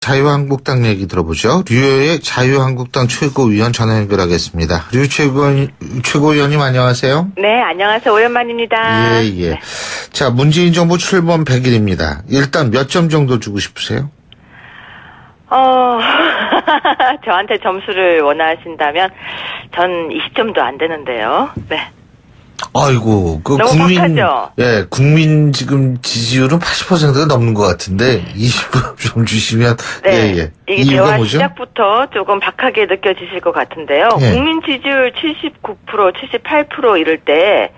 자유한국당 얘기 들어보죠. 류호의 자유한국당 최고위원 전화 연결하겠습니다. 류 최고위원님 안녕하세요. 네, 안녕하세요. 오랜만입니다. 예. 네. 자, 문재인 정부 출범 100일입니다. 일단 몇 점 정도 주고 싶으세요? 저한테 점수를 원하신다면 전 20점도 안 되는데요. 네. 아이고, 너무 박하죠? 예, 국민 지금 지지율은 80%가 넘는 것 같은데 20점 주시면 네. 예. 이게 대화 시작부터 조금 박하게 느껴지실 것 같은데요. 예. 국민 지지율 79%, 78% 이럴 때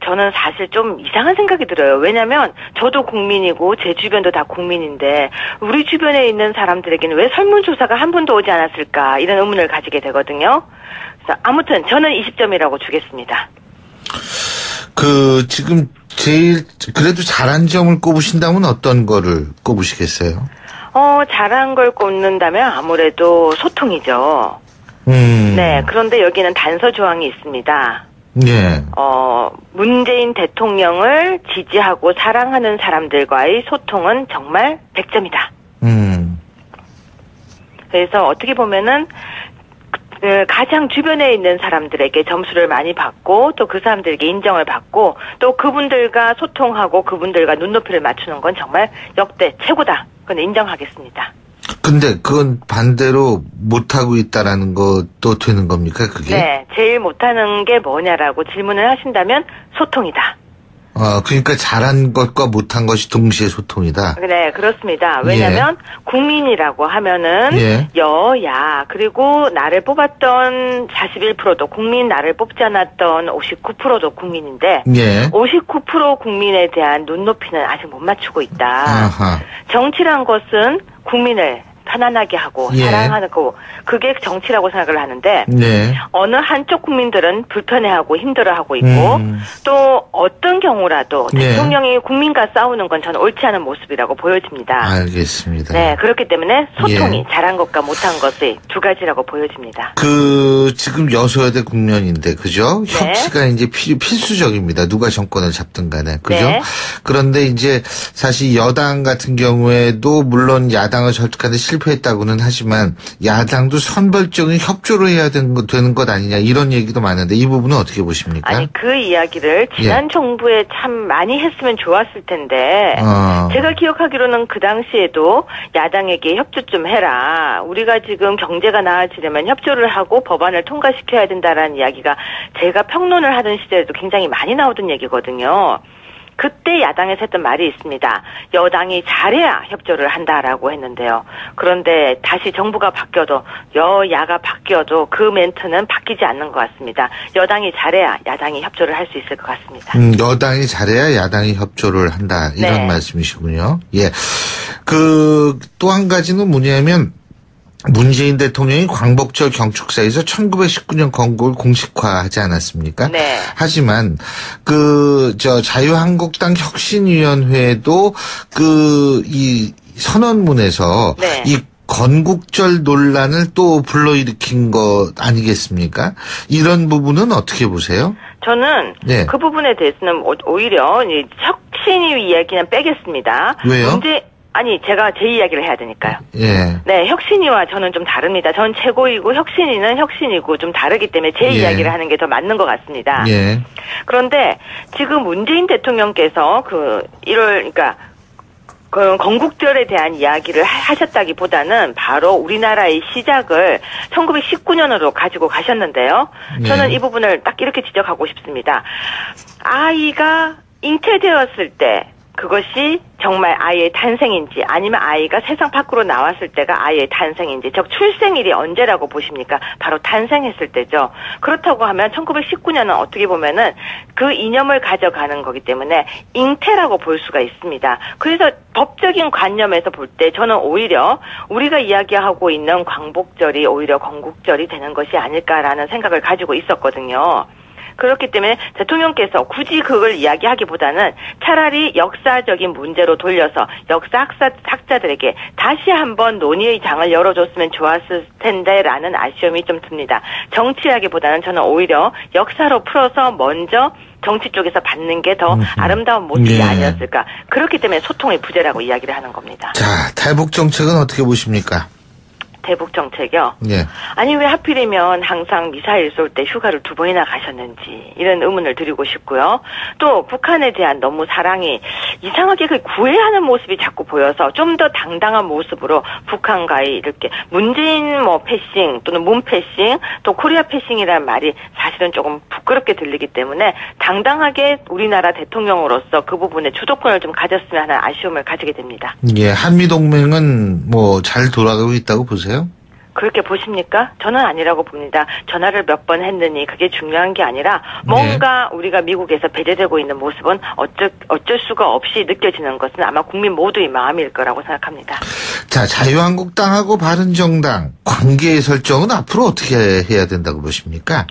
저는 사실 좀 이상한 생각이 들어요. 왜냐면 저도 국민이고 제 주변도 다 국민인데 우리 주변에 있는 사람들에게는 왜 설문조사가 한 번도 오지 않았을까 이런 의문을 가지게 되거든요. 그래서 아무튼 저는 20점이라고 주겠습니다. 지금 제일 그래도 잘한 점을 꼽으신다면 어떤 거를 꼽으시겠어요? 잘한 걸 꼽는다면 아무래도 소통이죠. 네, 그런데 여기는 단서 조항이 있습니다. 예. 문재인 대통령을 지지하고 사랑하는 사람들과의 소통은 정말 100점이다. 그래서 어떻게 보면은 가장 주변에 있는 사람들에게 점수를 많이 받고 또 그 사람들에게 인정을 받고 또 그분들과 소통하고 그분들과 눈높이를 맞추는 건 정말 역대 최고다. 그건 인정하겠습니다. 근데 그건 반대로 못하고 있다라는 것도 되는 겁니까, 그게? 네. 제일 못하는 게 뭐냐라고 질문을 하신다면 소통이다. 그러니까 잘한 것과 못한 것이 동시에 소통이다. 네, 그렇습니다. 왜냐면 국민이라고 하면은 여야 그리고 나를 뽑았던 41%도 국민, 나를 뽑지 않았던 59%도 국민인데 59% 국민에 대한 눈높이는 아직 못 맞추고 있다. 아하. 정치란 것은 국민을 편안하게 하고 사랑하는 거 그게 정치라고 생각을 하는데 어느 한쪽 국민들은 불편해하고 힘들어하고 있고 또 어떤 경우라도 대통령이 국민과 싸우는 건 저는 옳지 않은 모습이라고 보여집니다. 알겠습니다. 네, 그렇기 때문에 소통이 잘한 것과 못한 것의 두 가지라고 보여집니다. 지금 여소야대 국면인데 그죠? 협치가 이제 필수적입니다. 누가 정권을 잡든 간에 그죠? 그런데 이제 사실 여당 같은 경우에도 물론 야당을 설득하는데 실패했다고는 하지만 야당도 선별적인 협조를 해야 되는 것 아니냐 이런 얘기도 많은데 이 부분은 어떻게 보십니까? 아니 그 이야기를 지난 정부에 참 많이 했으면 좋았을 텐데 제가 기억하기로는 그 당시에도 야당에게 협조 좀 해라. 우리가 지금 경제가 나아지려면 협조를 하고 법안을 통과시켜야 된다라는 이야기가 제가 평론을 하던 시절에도 굉장히 많이 나오던 얘기거든요. 그때 야당에서 했던 말이 있습니다. 여당이 잘해야 협조를 한다라고 했는데요. 그런데 다시 정부가 바뀌어도 여야가 바뀌어도 그 멘트는 바뀌지 않는 것 같습니다. 여당이 잘해야 야당이 협조를 할 수 있을 것 같습니다. 여당이 잘해야 야당이 협조를 한다 이런 말씀이시군요. 예. 또 한 가지는 뭐냐면 문재인 대통령이 광복절 경축사에서 1919년 건국을 공식화하지 않았습니까? 네. 하지만 자유한국당 혁신위원회도 이 선언문에서 이 건국절 논란을 또 불러일으킨 것 아니겠습니까? 이런 부분은 어떻게 보세요? 저는 그 부분에 대해서는 오히려 혁신위 이야기는 빼겠습니다. 왜요? 제가 제 이야기를 해야 되니까요. 네, 혁신위와 저는 좀 다릅니다. 전 최고이고 혁신위는 혁신이고 좀 다르기 때문에 제 이야기를 하는 게 더 맞는 것 같습니다. 그런데 지금 문재인 대통령께서 그러니까 건국절에 대한 이야기를 하셨다기보다는 바로 우리나라의 시작을 1919년으로 가지고 가셨는데요. 저는 이 부분을 딱 이렇게 지적하고 싶습니다. 아이가 잉태되었을 때 그것이 정말 아이의 탄생인지 아니면 아이가 세상 밖으로 나왔을 때가 아이의 탄생인지 즉 출생일이 언제라고 보십니까? 바로 탄생했을 때죠. 그렇다고 하면 1919년은 어떻게 보면은 그 이념을 가져가는 거기 때문에 잉태라고 볼 수가 있습니다. 그래서 법적인 관념에서 볼 때 저는 오히려 우리가 이야기하고 있는 광복절이 오히려 건국절이 되는 것이 아닐까라는 생각을 가지고 있었거든요. 그렇기 때문에 대통령께서 굳이 그걸 이야기하기보다는 차라리 역사적인 문제로 돌려서 역사 학자들에게 다시 한번 논의의 장을 열어줬으면 좋았을 텐데라는 아쉬움이 좀 듭니다. 정치하기보다는 저는 오히려 역사로 풀어서 먼저 정치 쪽에서 받는 게 더 아름다운 모습이 아니었을까. 그렇기 때문에 소통의 부재라고 이야기를 하는 겁니다. 자, 탈북 정책은 어떻게 보십니까? 대북 정책이요? 예. 아니 왜 하필이면 항상 미사일 쏠 때 휴가를 2번이나 가셨는지 이런 의문을 드리고 싶고요. 또 북한에 대한 너무 사랑이 이상하게 그 구애하는 모습이 자꾸 보여서 좀 더 당당한 모습으로 북한과의 이렇게 문재인 뭐 패싱 또는 문 패싱 또 코리아 패싱이라는 말이 사실은 조금 부끄럽게 들리기 때문에 당당하게 우리나라 대통령으로서 그 부분에 주도권을 좀 가졌으면 하는 아쉬움을 가지게 됩니다. 예, 한미동맹은 뭐 잘 돌아가고 있다고 보세요? 그렇게 보십니까? 저는 아니라고 봅니다. 전화를 몇 번 했느니 그게 중요한 게 아니라 뭔가 우리가 미국에서 배제되고 있는 모습은 어쩔 수가 없이 느껴지는 것은 아마 국민 모두의 마음일 거라고 생각합니다. 자, 자유한국당하고 바른정당 관계 설정은 앞으로 어떻게 해야 된다고 보십니까?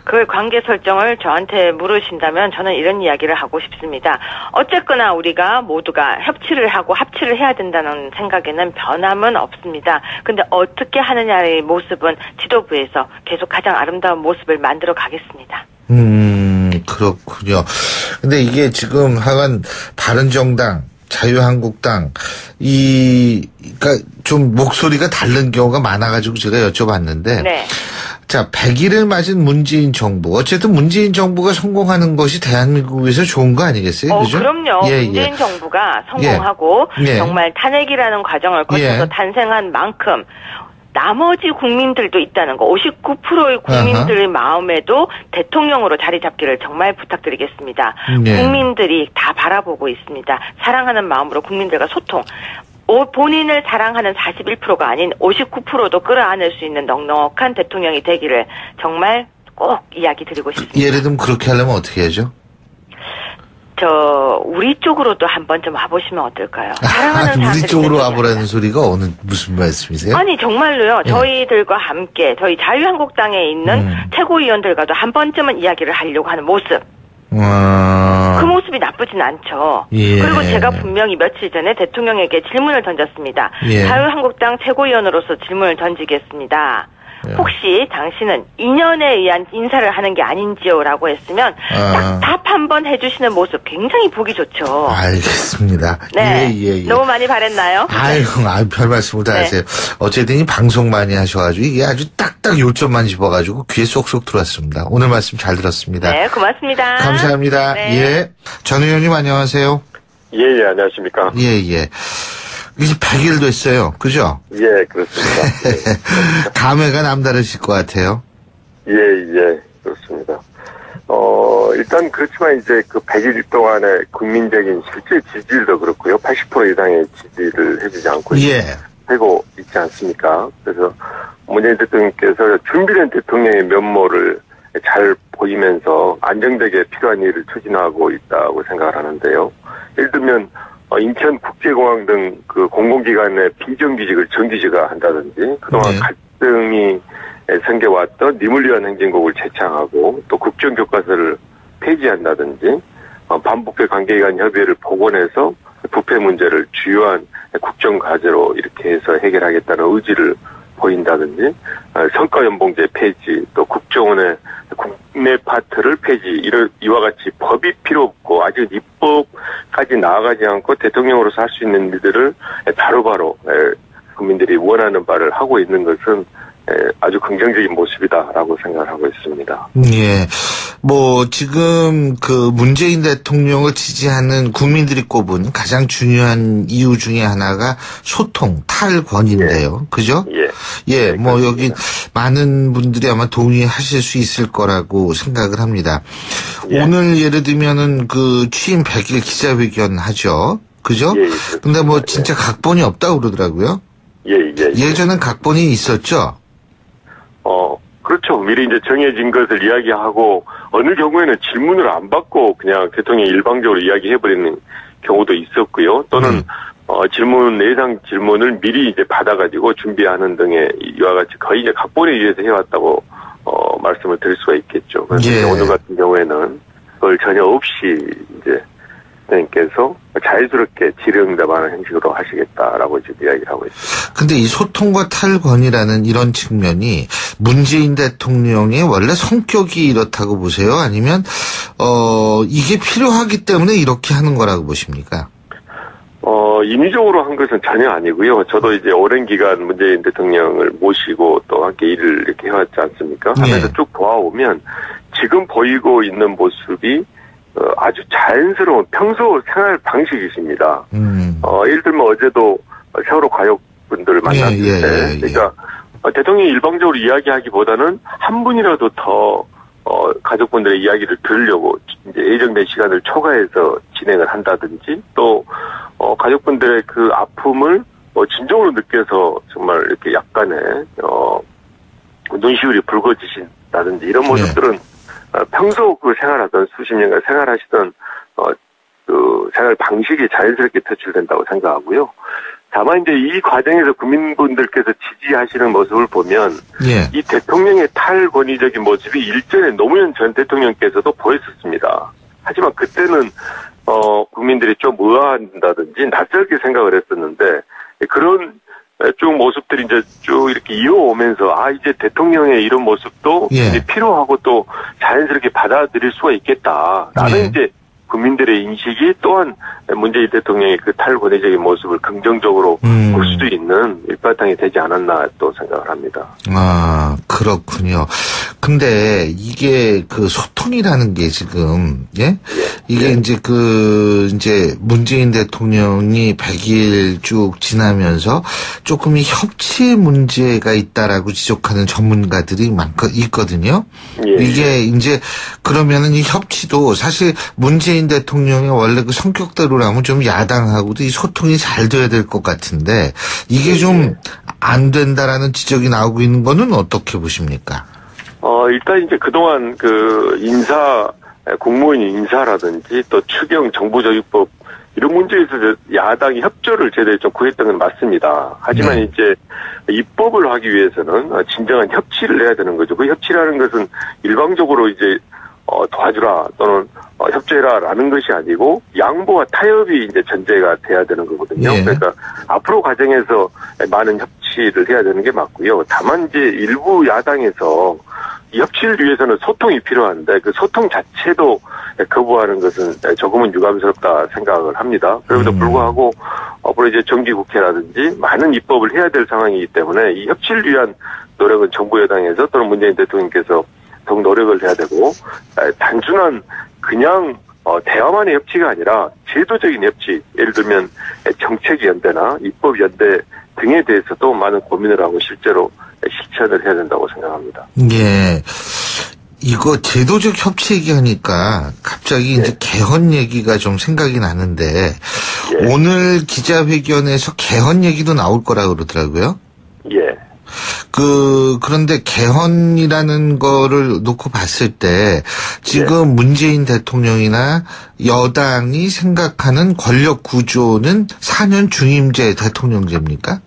그 관계 설정을 저한테 물으신다면 저는 이런 이야기를 하고 싶습니다. 어쨌거나 우리가 모두가 협치를 하고 합치를 해야 된다는 생각에는 변함은 없습니다. 근데 어떻게 하느냐의 모습은 지도부에서 계속 가장 아름다운 모습을 만들어 가겠습니다. 그렇군요. 근데 이게 지금 하간 바른정당, 자유한국당, 그러니까 좀 목소리가 다른 경우가 많아가지고 제가 여쭤봤는데. 네. 자, 100일을 맞은 문재인 정부. 어쨌든 문재인 정부가 성공하는 것이 대한민국에서 좋은 거 아니겠어요? 그죠? 그럼요. 문재인 정부가 성공하고 정말 탄핵이라는 과정을 거쳐서 탄생한 만큼 나머지 국민들도 있다는 거. 59%의 국민들의 마음에도 대통령으로 자리 잡기를 정말 부탁드리겠습니다. 국민들이 다 바라보고 있습니다. 사랑하는 마음으로 국민들과 소통. 본인을 사랑하는 41%가 아닌 59%도 끌어안을 수 있는 넉넉한 대통령이 되기를 정말 꼭 이야기 드리고 싶습니다. 예를 들면 그렇게 하려면 어떻게 하죠? 우리 쪽으로도 한번 좀 와보시면 어떨까요? 사랑하는 우리 쪽으로 와보라는 소리가 무슨 말씀이세요? 아니 정말로요. 저희들과 함께 저희 자유한국당에 있는 최고위원들과도 한 번쯤은 이야기를 하려고 하는 모습. 그 모습이 나쁘진 않죠. 그리고 제가 분명히 며칠 전에 대통령에게 질문을 던졌습니다. 자유한국당 최고위원으로서 질문을 던지겠습니다. 혹시 당신은 인연에 의한 인사를 하는 게 아닌지요라고 했으면 딱 답 한번 해주시는 모습 굉장히 보기 좋죠. 알겠습니다. 네. 너무 많이 바랬나요? 아유, 별 말씀을 다 하세요. 어쨌든 이 방송 많이 하셔가지고 이게 아주 딱딱 요점만 집어가지고 귀에 쏙쏙 들어왔습니다. 오늘 말씀 잘 들었습니다. 네, 고맙습니다. 감사합니다. 네. 전 의원님 안녕하세요. 예, 안녕하십니까. 예. 이제 100일 됐어요. 그죠? 예, 그렇습니다. 감회가 남다르실 것 같아요. 예, 그렇습니다. 일단 그렇지만 이제 그 100일 동안의 국민적인 실제 지지율도 그렇고요. 80% 이상의 지지를 해주지 않고 되고 있지 않습니까? 그래서 문재인 대통령께서 준비된 대통령의 면모를 잘 보이면서 안정되게 필요한 일을 추진하고 있다고 생각을 하는데요. 예를 들면 인천국제공항 등 그 공공기관의 비정규직을 정규직화 한다든지 그동안 갈등이 생겨왔던 니물리한 행정국을 재창하고 또 국정교과서를 폐지한다든지 반부패 관계기관 협의회를 복원해서 부패 문제를 주요한 국정과제로 이렇게 해서 해결하겠다는 의지를 보인다든지 성과연봉제 폐지 또 국정원의 국내 파트를 폐지 이와 같이 법이 필요 없고 아직 입법까지 나아가지 않고 대통령으로서 할 수 있는 일들을 바로바로 국민들이 원하는 바를 하고 있는 것은 아주 긍정적인 모습이다라고 생각을 하고 있습니다. 예. 지금 그 문재인 대통령을 지지하는 국민들이 꼽은 가장 중요한 이유 중에 하나가 소통, 탈권인데요. 그죠? 예. 여기 많은 분들이 아마 동의하실 수 있을 거라고 생각을 합니다. 오늘 예를 들면은 그 취임 100일 기자회견 하죠. 그죠? 근데 진짜 각본이 없다고 그러더라고요. 예전엔 각본이 있었죠? 그렇죠. 미리 이제 정해진 것을 이야기하고 어느 경우에는 질문을 안 받고 그냥 대통령이 일방적으로 이야기해버리는 경우도 있었고요. 또는 예상 질문을 미리 이제 받아가지고 준비하는 등의 이와 같이 거의 이제 각본에 의해서 해왔다고 말씀을 드릴 수가 있겠죠. 그래서 오늘 같은 경우에는 그걸 전혀 없이 이제 대통령께서 자연스럽게 질의응답하는 형식으로 하시겠다라고 지금 이야기를 하고 있습니다. 근데 이 소통과 탈권이라는 이런 측면이 문재인 대통령의 원래 성격이 이렇다고 보세요? 아니면 이게 필요하기 때문에 이렇게 하는 거라고 보십니까? 인위적으로 한 것은 전혀 아니고요. 저도 이제 오랜 기간 문재인 대통령을 모시고 또 함께 일을 이렇게 해왔지 않습니까? 하면서 쭉 보아오면 지금 보이고 있는 모습이 아주 자연스러운 평소 생활 방식이십니다. 예를 들면 어제도 세월호 가족분들을 만났을 때, 그러니까 대통령이 일방적으로 이야기하기보다는 한 분이라도 더 가족분들의 이야기를 들으려고 이제 예정된 시간을 초과해서 진행을 한다든지 또 가족분들의 그 아픔을 진정으로 느껴서 정말 이렇게 약간의 눈시울이 붉어지신다든지 이런 모습들은 평소 그 생활하던 수십 년간 생활하시던 그 생활 방식이 자연스럽게 표출된다고 생각하고요. 다만 이제 이 과정에서 국민분들께서 지지하시는 모습을 보면 이 대통령의 탈권위적인 모습이 일전에 노무현 전 대통령께서도 보였었습니다. 하지만 그때는 국민들이 좀 의아한다든지 낯설게 생각을 했었는데 그런 쭉 모습들이 이제 쭉 이렇게 이어오면서 이제 대통령의 이런 모습도 이제 필요하고 또 자연스럽게 받아들일 수가 있겠다라는 이제 국민들의 인식이 또한 문재인 대통령의 그 탈권위적인 모습을 긍정적으로 볼 수도 있는 밑바탕이 되지 않았나 또 생각을 합니다. 그렇군요. 근데 이게 그 소통이라는 게 지금, 이게 이제 문재인 대통령이 100일 쭉 지나면서 조금 이 협치 문제가 있다라고 지적하는 전문가들이 있거든요. 이게 이제 그러면은 이 협치도 사실 문재인 대통령의 원래 그 성격대로라면 좀 야당하고도 이 소통이 잘 돼야 될 것 같은데 이게 좀 안 된다라는 지적이 나오고 있는 거는 어떻게 보십니까? 일단 이제 그동안 그 국무원 인사라든지 또 추경 정부조직법 이런 문제에서 야당이 협조를 제대로 좀 구했던 건 맞습니다. 하지만 이제 입법을 하기 위해서는 진정한 협치를 해야 되는 거죠. 그 협치라는 것은 일방적으로 이제 도와주라 또는 협조해라라는 것이 아니고 양보와 타협이 이제 전제가 돼야 되는 거거든요. 그러니까 앞으로 과정에서 많은 협치를 해야 되는 게 맞고요. 다만 이제 일부 야당에서 이 협치를 위해서는 소통이 필요한데 그 소통 자체도 거부하는 것은 조금은 유감스럽다 생각을 합니다. 그럼에도 불구하고 앞으로 이제 정기국회라든지 많은 입법을 해야 될 상황이기 때문에 이 협치를 위한 노력은 정부 여당에서 또는 문재인 대통령께서 더욱 노력을 해야 되고 단순한 그냥 대화만의 협치가 아니라 제도적인 협치, 예를 들면 정책연대나 입법연대 등에 대해서도 많은 고민을 하고 실제로 실천을 해야 된다고 생각합니다. 이거 제도적 협치 얘기하니까 갑자기 이제 개헌 얘기가 좀 생각이 나는데 오늘 기자회견에서 개헌 얘기도 나올 거라고 그러더라고요. 그런데 개헌이라는 거를 놓고 봤을 때 지금 문재인 대통령이나 여당이 생각하는 권력 구조는 4년 중임제 대통령제입니까?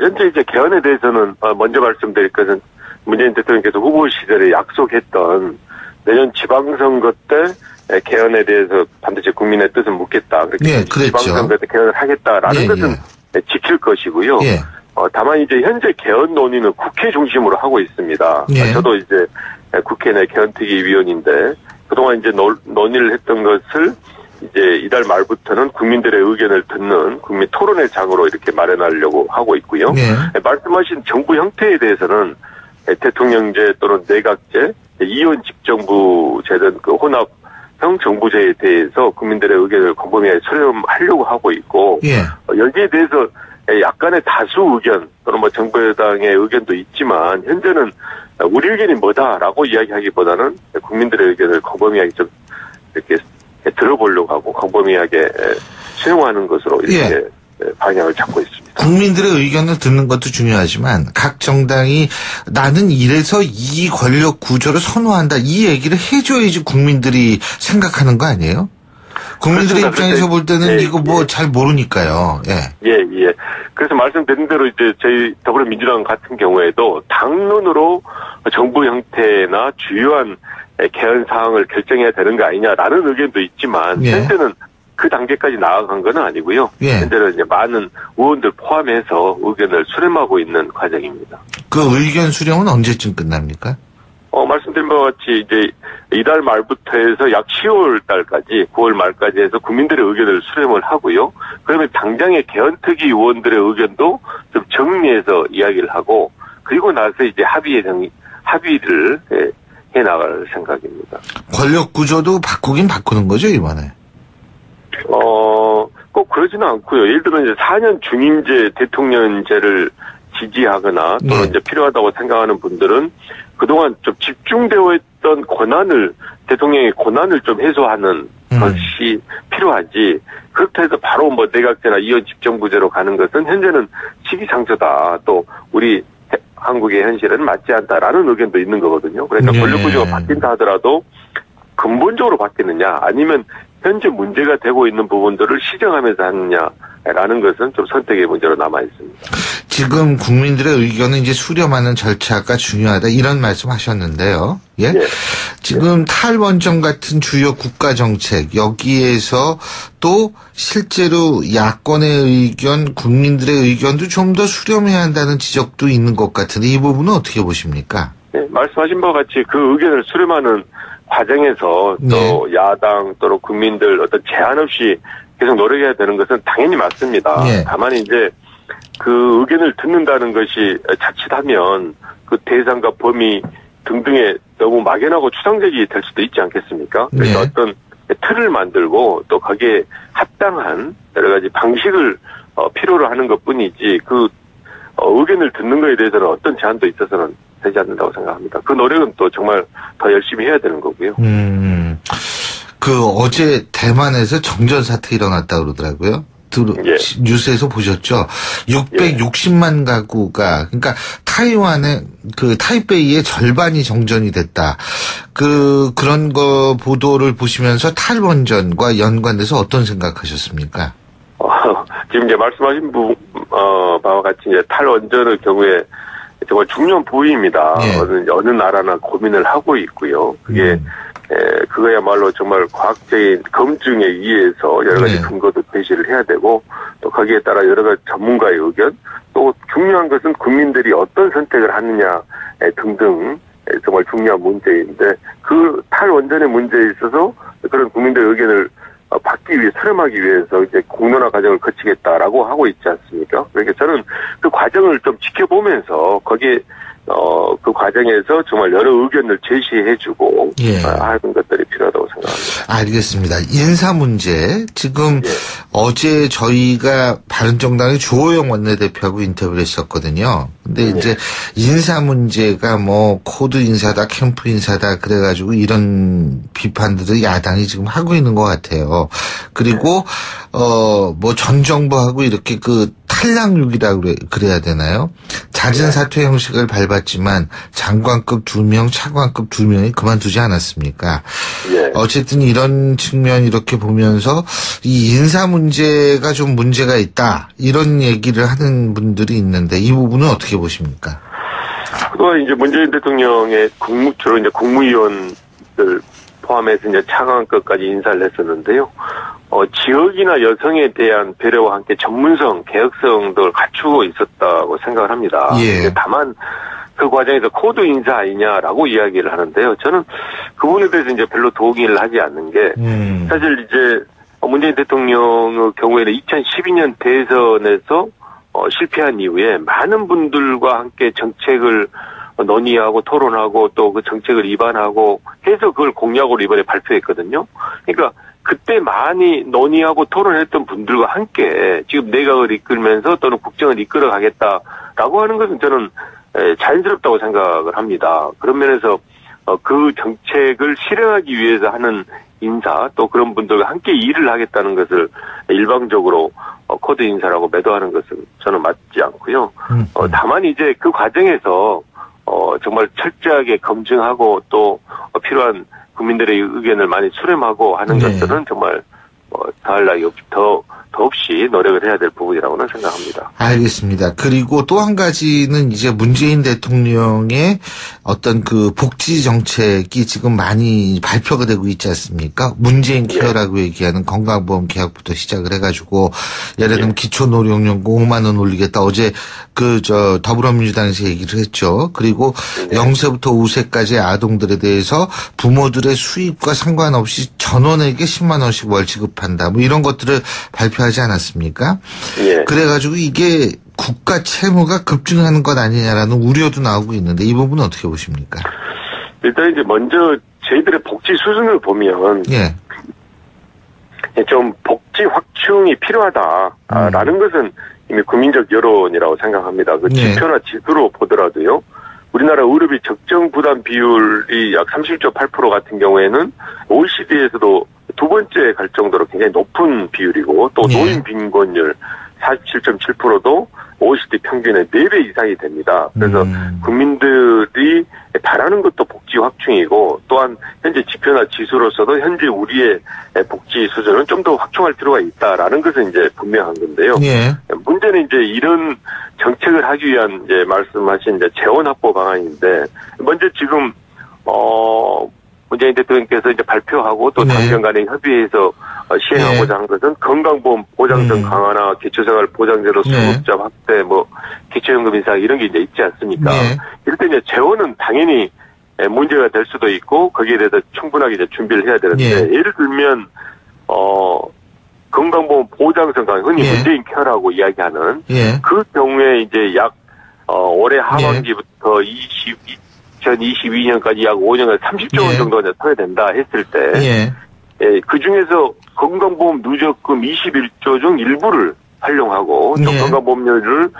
현재 이제 개헌에 대해서는 먼저 말씀드릴 것은 문재인 대통령께서 후보 시절에 약속했던 내년 지방선거 때 개헌에 대해서 반드시 국민의 뜻을 묻겠다. 그렇게 지방선거 때 개헌을 하겠다라는 것은 지킬 것이고요. 다만 이제 현재 개헌 논의는 국회 중심으로 하고 있습니다. 저도 이제 국회 내 개헌특위위원인데 그동안 이제 논의를 했던 것을 이제 이달 말부터는 국민들의 의견을 듣는 국민 토론회 장으로 이렇게 마련하려고 하고 있고요. 말씀하신 정부 형태에 대해서는 대통령제 또는 내각제, 이원 집정부제든 그 혼합형 정부제에 대해서 국민들의 의견을 곰곰이 수렴하려고 하고 있고 여기에 대해서 약간의 다수 의견 또는 뭐 정부 여당의 의견도 있지만 현재는 우리 의견이 뭐다라고 이야기하기보다는 국민들의 의견을 곰곰이하게 좀 이렇게 들어보려고 하고 광범위하게 수용하는 것으로 이렇게 방향을 잡고 있습니다. 국민들의 의견을 듣는 것도 중요하지만 각 정당이 나는 이래서 이 권력 구조를 선호한다 이 얘기를 해줘야지 국민들이 생각하는 거 아니에요? 국민들의 입장에서 볼 때는 이거 뭐 잘 모르니까요. 예. 그래서 말씀드린 대로 이제 저희 더불어민주당 같은 경우에도 당론으로 정부 형태나 주요한 개헌 사항을 결정해야 되는 거 아니냐라는 의견도 있지만 현재는 그 단계까지 나아간 건 아니고요. 현재는 이제 많은 의원들 포함해서 의견을 수렴하고 있는 과정입니다. 그 의견 수렴은 언제쯤 끝납니까? 말씀드린 바와 같이 이제 이달 말부터 해서 약 10월 달까지 9월 말까지 해서 국민들의 의견을 수렴을 하고요. 그러면 당장의 개헌특위 의원들의 의견도 좀 정리해서 이야기를 하고 그리고 나서 이제 합의를 해 나갈 생각입니다. 권력 구조도 바꾸긴 바꾸는 거죠, 이번에? 꼭 그러지는 않고요. 예를 들어 이제 4년 중임제 대통령제를 지지하거나 또는 이제 필요하다고 생각하는 분들은 그동안 좀 집중되어 있던 대통령의 권한을 좀 해소하는 것이 필요하지. 그렇다 해서 바로 뭐 내각제나 이원 집정부제로 가는 것은 현재는 시기상조다. 또 우리 한국의 현실은 맞지 않다라는 의견도 있는 거거든요. 그러니까 권력구조가 바뀐다 하더라도 근본적으로 바뀌느냐 아니면 현재 문제가 되고 있는 부분들을 시정하면서 하느냐라는 것은 좀 선택의 문제로 남아 있습니다. 지금 국민들의 의견은 이제 수렴하는 절차가 중요하다 이런 말씀하셨는데요. 지금 탈원전 같은 주요 국가 정책 여기에서 또 실제로 야권의 의견, 국민들의 의견도 좀 더 수렴해야 한다는 지적도 있는 것 같은데 이 부분은 어떻게 보십니까? 말씀하신 바와 같이 그 의견을 수렴하는 과정에서 또 야당 또는 국민들 어떤 제한 없이 계속 노력해야 되는 것은 당연히 맞습니다. 다만 이제 그 의견을 듣는다는 것이 자칫하면 그 대상과 범위 등등에 너무 막연하고 추상적이 될 수도 있지 않겠습니까? 그래서 어떤 틀을 만들고 또 거기에 합당한 여러 가지 방식을 필요로 하는 것뿐이지 그 의견을 듣는 것에 대해서는 어떤 제한도 있어서는 되지 않는다고 생각합니다. 그 노력은 또 정말 더 열심히 해야 되는 거고요. 그 어제 대만에서 정전 사태 일어났다 그러더라고요. 뉴스에서 보셨죠? 660만 가구가 그러니까 타이완의 그 타이베이의 절반이 정전이 됐다. 그런 거 보도를 보시면서 탈원전과 연관돼서 어떤 생각하셨습니까? 지금 이제 말씀하신 바와 같이 이제 탈원전의 경우에 정말 중요한 부위입니다. 어느 나라나 고민을 하고 있고요. 그거야말로 정말 과학적인 검증에 의해서 여러 가지 근거도 제시를 해야 되고 또 거기에 따라 여러 가지 전문가의 의견 또 중요한 것은 국민들이 어떤 선택을 하느냐 등등 정말 중요한 문제인데 그 탈원전의 문제에 있어서 그런 국민들의 의견을 받기 위해 수렴하기 위해서 이제 공론화 과정을 거치겠다라고 하고 있지 않습니까? 그러니까 저는 그 과정을 좀 지켜보면서 거기에 그 과정에서 정말 여러 의견을 제시해주고 하는 것들이 필요하다고 생각합니다. 알겠습니다. 인사 문제 지금 어제 저희가 바른정당의 주호영 원내대표하고 인터뷰를 했었거든요. 근데 이제 인사 문제가 뭐 코드 인사다, 캠프 인사다 그래가지고 이런 비판들을 야당이 지금 하고 있는 것 같아요. 그리고 뭐 전 정부하고 이렇게 그 탈락육이라고 그래야 되나요? 잦은 사퇴 형식을 밟았지만 장관급 2명, 차관급 2명이 그만두지 않았습니까? 어쨌든 이런 측면 이렇게 보면서 이 인사 문제가 좀 문제가 있다 이런 얘기를 하는 분들이 있는데 이 부분은 어떻게 보십니까? 그동안 이제 문재인 대통령의 주로 이제 국무위원들 포함해서 이제 차관급까지 인사를 했었는데요. 지역이나 여성에 대한 배려와 함께 전문성, 개혁성도 갖추고 있었다고 생각을 합니다. 다만 그 과정에서 코드 인사 아니냐라고 이야기를 하는데요. 저는 그 부분에 대해서 이제 별로 동의를 하지 않는 게 사실 이제 문재인 대통령의 경우에는 2012년 대선에서 실패한 이후에 많은 분들과 함께 정책을 논의하고 토론하고 또 그 정책을 입안하고 해서 그걸 공약으로 이번에 발표했거든요. 그러니까 그때 많이 논의하고 토론했던 분들과 함께 지금 내각을 이끌면서 또는 국정을 이끌어 가겠다라고 하는 것은 저는 자연스럽다고 생각을 합니다. 그런 면에서 그 정책을 실행하기 위해서 하는 인사 또 그런 분들과 함께 일을 하겠다는 것을 일방적으로 코드 인사라고 매도하는 것은 저는 맞지 않고요. 다만 이제 그 과정에서 정말 철저하게 검증하고 또 필요한 국민들의 의견을 많이 수렴하고 하는 것들은 정말 더할 나위 더없이 노력을 해야 될 부분이라고는 생각합니다. 알겠습니다. 그리고 또 한 가지는 이제 문재인 대통령의 어떤 그 복지 정책이 지금 많이 발표가 되고 있지 않습니까? 문재인 케어라고 얘기하는 건강보험 개혁부터 시작을 해가지고 예를 들면 기초노령연금 5만 원 올리겠다. 어제 더불어민주당에서 얘기를 했죠. 그리고 0세부터 5세까지의 아동들에 대해서 부모들의 수입과 상관없이 전원에게 10만 원씩 월 지급한다. 뭐 이런 것들을 발표하지 않았습니까? 그래가지고 이게 국가 채무가 급증하는 것 아니냐라는 우려도 나오고 있는데 이 부분은 어떻게 보십니까? 일단 이제 먼저 저희들의 복지 수준을 보면 좀 복지 확충이 필요하다라는 것은 이미 국민적 여론이라고 생각합니다. 그 지표나 지수로 보더라도요. 우리나라 의료비 적정 부담 비율이 약 30.8% 같은 경우에는 OECD에서도 두 번째 갈 정도로 굉장히 높은 비율이고 또 노인 빈곤율 47.7%도 OECD 평균의 4배 이상이 됩니다. 그래서 국민들이 바라는 것도 복지 확충이고 또한 현재 지표나 지수로서도 현재 우리의 복지 수준은 좀 더 확충할 필요가 있다라는 것은 이제 분명한 건데요. 문제는 이제 이런 정책을 하기 위한 이제 말씀하신 이제 재원 확보 방안인데 먼저 지금 문재인 대통령께서 이제 발표하고 또 당정 간에 협의해서 시행하고자 한 것은 건강보험 보장성 강화나 기초생활 보장제도 수급자 확대, 기초연금 인상 이런 게 이제 있지 않습니까? 이럴 때 이제 재원은 당연히 문제가 될 수도 있고 거기에 대해서 충분하게 이제 준비를 해야 되는데 예를 들면 건강보험 보장성 강화, 흔히 문재인 케어라고 이야기하는 그 경우에 이제 약 올해 하반기부터 2022년까지 약 5년간 30조 원 정도가 소요된다 했을 때, 그 중에서 건강보험 누적금 21조 중 일부를 활용하고, 또 건강보험료를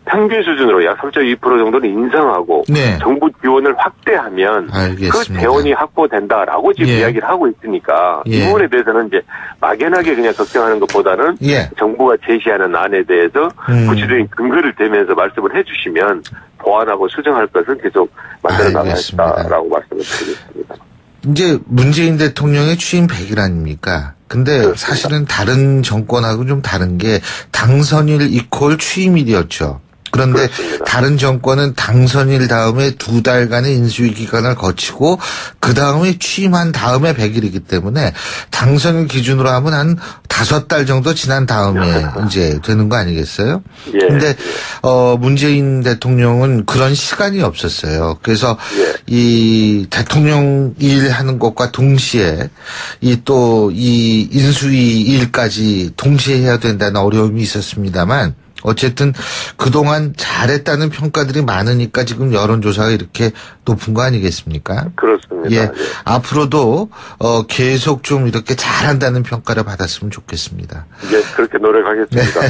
평균 수준으로 약 3.2% 정도는 인상하고, 정부 지원을 확대하면, 그 재원이 확보된다라고 지금 이야기를 하고 있으니까, 이 부분에 대해서는 이제 막연하게 그냥 걱정하는 것보다는, 정부가 제시하는 안에 대해서 구체적인 근거를 대면서 말씀을 해주시면, 보완하고 수정할 것은 계속 만들어 나가겠다라고 말씀을 드리겠습니다. 이제 문재인 대통령의 취임 100일 아닙니까? 근데 그렇습니다. 사실은 다른 정권하고 좀 다른 게 당선일 이퀄 취임일이었죠. 그런데 그렇습니다. 다른 정권은 당선일 다음에 2달간의 인수위 기간을 거치고 그 다음에 취임한 다음에 100일이기 때문에 당선일 기준으로 하면 한 5달 정도 지난 다음에 이제 되는 거 아니겠어요? 근데 문재인 대통령은 그런 시간이 없었어요. 그래서 이 대통령 일하는 것과 동시에 이 인수위 일까지 동시에 해야 된다는 어려움이 있었습니다만 어쨌든 그동안 잘했다는 평가들이 많으니까 지금 여론조사가 이렇게 높은 거 아니겠습니까? 그렇습니다. 앞으로도 계속 좀 이렇게 잘한다는 평가를 받았으면 좋겠습니다. 그렇게 노력하겠습니다.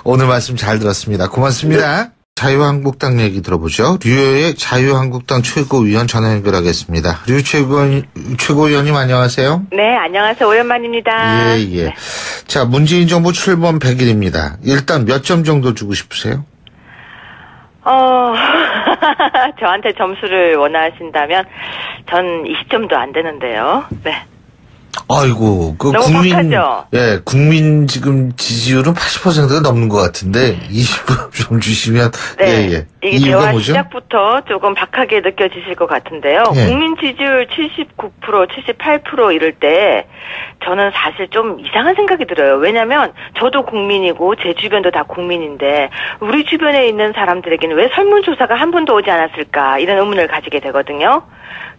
오늘 말씀 잘 들었습니다. 고맙습니다. 자유한국당 얘기 들어보죠. 류호의 자유한국당 최고위원 전화 연결하겠습니다. 류 최고위원님 안녕하세요. 네, 안녕하세요. 오랜만입니다. 네. 자, 문재인 정부 출범 100일입니다. 일단 몇 점 정도 주고 싶으세요? 저한테 점수를 원하신다면 전 20점도 안 되는데요. 네. 아이고, 국민 지금 지지율은 80%가 넘는 것 같은데 20점 좀 주시면 이게 대화 시작부터 조금 박하게 느껴지실 것 같은데요. 국민 지지율 79%, 78% 이럴 때 저는 사실 좀 이상한 생각이 들어요. 왜냐면 저도 국민이고 제 주변도 다 국민인데 우리 주변에 있는 사람들에게는 왜 설문조사가 한 번도 오지 않았을까 이런 의문을 가지게 되거든요.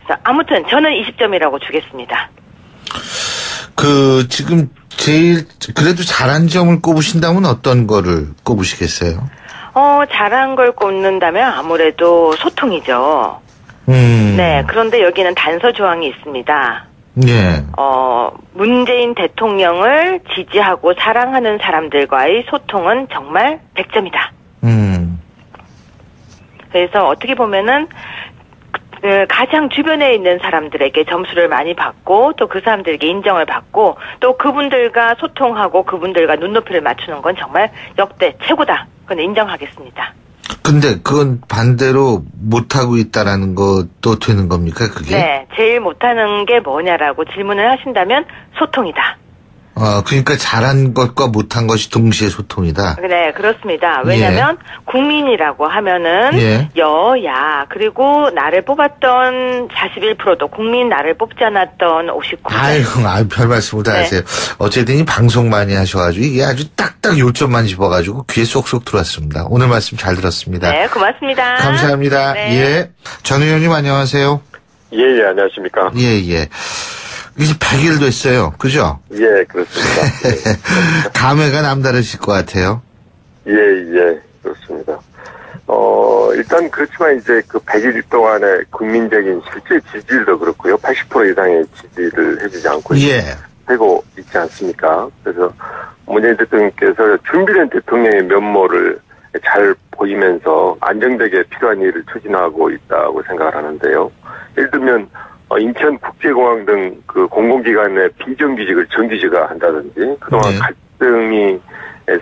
그래서 아무튼 저는 20점이라고 주겠습니다. 지금 제일 그래도 잘한 점을 꼽으신다면 어떤 거를 꼽으시겠어요? 잘한 걸 꼽는다면 아무래도 소통이죠. 네, 그런데 여기는 단서 조항이 있습니다. 문재인 대통령을 지지하고 사랑하는 사람들과의 소통은 정말 100점이다. 그래서 어떻게 보면은 가장 주변에 있는 사람들에게 점수를 많이 받고 또 그 사람들에게 인정을 받고 또 그분들과 소통하고 그분들과 눈높이를 맞추는 건 정말 역대 최고다. 그건 인정하겠습니다. 근데 그건 반대로 못하고 있다라는 것도 되는 겁니까, 그게? 네. 제일 못하는 게 뭐냐라고 질문을 하신다면 소통이다. 그러니까 잘한 것과 못한 것이 동시에 소통이다. 네, 그렇습니다. 왜냐면 국민이라고 하면은 여야 그리고 나를 뽑았던 41%도 국민 나를 뽑지 않았던 59%. 아유, 별 말씀을 다 하세요. 어쨌든 이 방송 많이 하셔가지고 이게 아주 딱딱 요점만 집어가지고 귀에 쏙쏙 들어왔습니다. 오늘 말씀 잘 들었습니다. 네, 고맙습니다. 감사합니다. 네. 예. 전 의원님 안녕하세요. 예, 안녕하십니까. 예. 이제 100일 됐어요. 그죠? 예, 그렇습니다. 감회가 남다르실 것 같아요. 예, 그렇습니다. 일단 그렇지만 이제 그 100일 동안의 국민적인 실제 지지율도 그렇고요. 80% 이상의 지지를 해주지 않고 되고 있지 않습니까? 그래서 문재인 대통령께서 준비된 대통령의 면모를 잘 보이면서 안정되게 필요한 일을 추진하고 있다고 생각을 하는데요. 예를 들면 인천국제공항 등 그 공공기관의 비정규직을 정규직화 한다든지 그동안 갈등이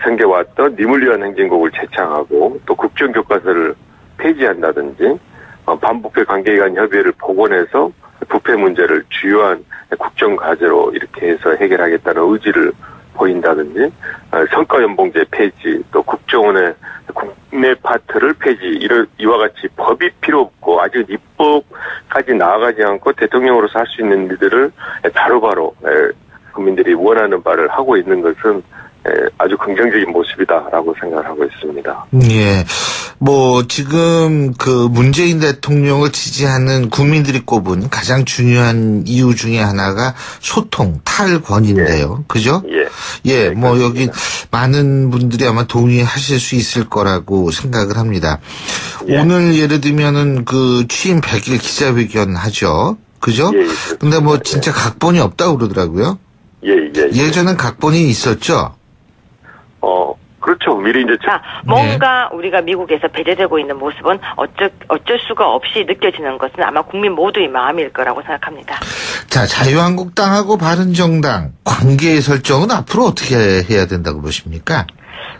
생겨왔던 니물리안 행진곡을 재창하고 또 국정교과서를 폐지한다든지 반부패 관계기관 협의회를 복원해서 부패 문제를 주요한 국정과제로 이렇게 해서 해결하겠다는 의지를 보인다든지 성과연봉제 폐지 또 국정원의 국내 파트를 폐지 이와 같이 법이 필요 없고 아직 입법까지 나아가지 않고 대통령으로서 할 수 있는 일들을 바로바로 국민들이 원하는 바를 하고 있는 것은 아주 긍정적인 모습이다라고 생각을 하고 있습니다. 예. 지금 그 문재인 대통령을 지지하는 국민들이 꼽은 가장 중요한 이유 중에 하나가 소통, 탈권인데요. 그죠? 예. 여기 많은 분들이 아마 동의하실 수 있을 거라고 생각을 합니다. 오늘 예를 들면은 그 취임 100일 기자회견 하죠. 그죠? 근데 진짜 각본이 없다고 그러더라고요. 예전엔 각본이 있었죠? 그렇죠. 미리 이제. 뭔가 우리가 미국에서 배제되고 있는 모습은 어쩔 수가 없이 느껴지는 것은 아마 국민 모두의 마음일 거라고 생각합니다. 자, 자유한국당하고 바른정당 관계 설정은 앞으로 어떻게 해야 된다고 보십니까?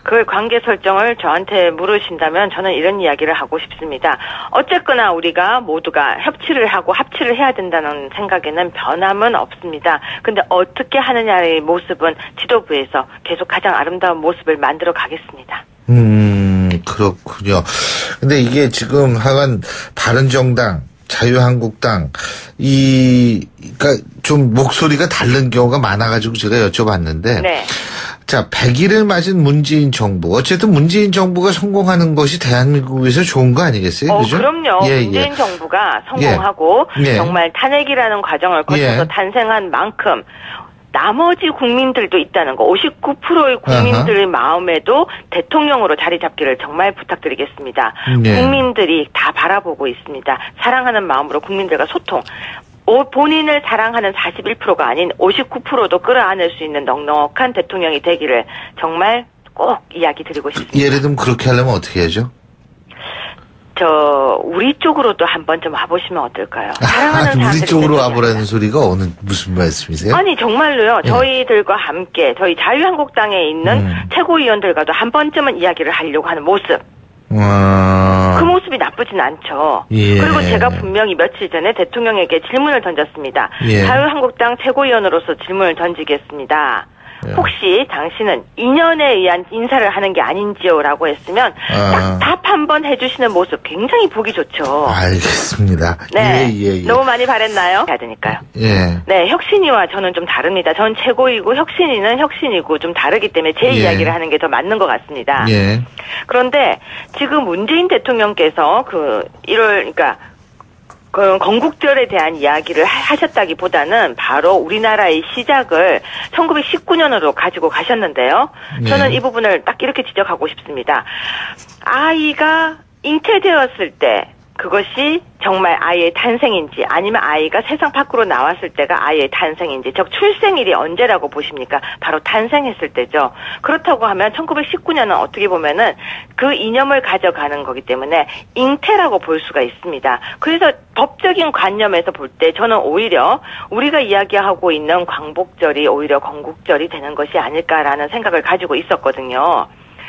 그 관계 설정을 저한테 물으신다면 저는 이런 이야기를 하고 싶습니다. 어쨌거나 우리가 모두가 협치를 하고 합치를 해야 된다는 생각에는 변함은 없습니다. 근데 어떻게 하느냐의 모습은 지도부에서 계속 가장 아름다운 모습을 만들어 가겠습니다. 그렇군요. 근데 이게 지금 하여간 바른정당, 자유한국당, 그러니까 좀 목소리가 다른 경우가 많아가지고 제가 여쭤봤는데. 자, 100일을 맞은 문재인 정부. 어쨌든 문재인 정부가 성공하는 것이 대한민국에서 좋은 거 아니겠어요? 그죠? 그럼요. 문재인 정부가 성공하고 정말 탄핵이라는 과정을 거쳐서 탄생한 만큼 나머지 국민들도 있다는 거. 59%의 국민들의 마음에도 대통령으로 자리 잡기를 정말 부탁드리겠습니다. 국민들이 다 바라보고 있습니다. 사랑하는 마음으로 국민들과 소통. 본인을 사랑하는 41%가 아닌 59%도 끌어안을 수 있는 넉넉한 대통령이 되기를 정말 꼭 이야기 드리고 싶습니다. 예를 들면 그렇게 하려면 어떻게 하죠? 우리 쪽으로도 한번 좀 와보시면 어떨까요? 사랑하는 우리 쪽으로 와보라는 소리가 무슨 말씀이세요? 아니, 정말로요. 저희들과 함께, 저희 자유한국당에 있는 최고위원들과도 한 번쯤은 이야기를 하려고 하는 모습. 그 모습이 나쁘진 않죠. 그리고 제가 분명히 며칠 전에 대통령에게 질문을 던졌습니다. 자유한국당 최고위원으로서 질문을 던지겠습니다. 혹시 당신은 인연에 의한 인사를 하는 게 아닌지요? 라고 했으면 딱 답 한번 해주시는 모습 굉장히 보기 좋죠. 알겠습니다. 너무 많이 바랬나요? 해야 되니까요. 네, 혁신이와 저는 좀 다릅니다. 전 최고이고 혁신이는 혁신이고 좀 다르기 때문에 제 이야기를 하는 게 더 맞는 것 같습니다. 그런데 지금 문재인 대통령께서 그 건국절에 대한 이야기를 하셨다기보다는 바로 우리나라의 시작을 1919년으로 가지고 가셨는데요. 저는 이 부분을 딱 이렇게 지적하고 싶습니다. 아이가 잉태되었을 때 그것이 정말 아이의 탄생인지 아니면 아이가 세상 밖으로 나왔을 때가 아이의 탄생인지 즉 출생일이 언제라고 보십니까? 바로 탄생했을 때죠. 그렇다고 하면 1919년은 어떻게 보면은 그 이념을 가져가는 거기 때문에 잉태라고 볼 수가 있습니다. 그래서 법적인 관념에서 볼 때 저는 오히려 우리가 이야기하고 있는 광복절이 오히려 건국절이 되는 것이 아닐까라는 생각을 가지고 있었거든요.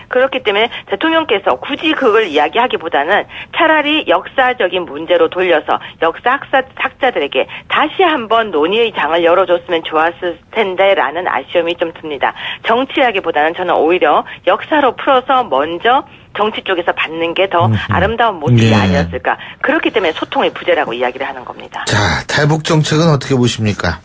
그렇기 때문에 대통령께서 굳이 그걸 이야기하기보다는 차라리 역사적인 문제로 돌려서 역사 학자들에게 다시 한번 논의의 장을 열어줬으면 좋았을 텐데라는 아쉬움이 좀 듭니다. 정치하기보다는 저는 오히려 역사로 풀어서 먼저 정치 쪽에서 받는 게 더 아름다운 모습이 예. 아니었을까. 그렇기 때문에 소통의 부재라고 이야기를 하는 겁니다. 자, 탈북 정책은 어떻게 보십니까?